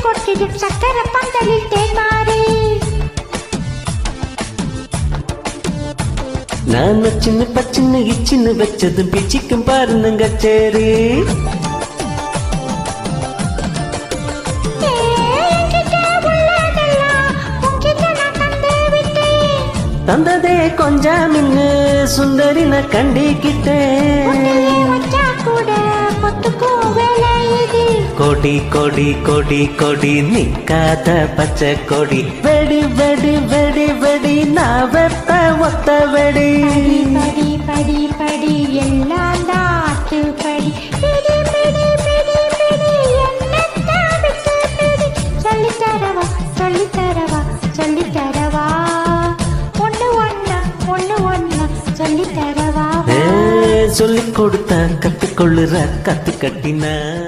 கொட்டிடும் சக்கர பந்தலில் தேன்மாறி. நான் சின்ன பச்சின்னு இச்சின்னு வச்சதும் பிச்சிக்கும் பாருங்க சேரி. தந்ததே கொஞ்சம் மின்னு சுந்தரி நான் கண்டிக்கிட்டேன். கொடி கொடி கொடி கொடி நிக்காத பச்சை கொடி வெடி வெடி வெடி வெடி நான் வெப்ப ஒத்த வெடி. படி படி படி எல்லாம் தாட்டு படி பிடி பிடி பிடி பிடி என்னத்தான் விட்டு பிடி. சொல்லித்தரவா சொல்லித்தரவா சொல்லித்தரவா ஒண்ணு ஒண்ணா ஒண்ணு ஒண்ணா சொல்லித்தரவா. சொல்லிக் கொடுத்த கத்துக்கொள்ளுற கத்து கட்டின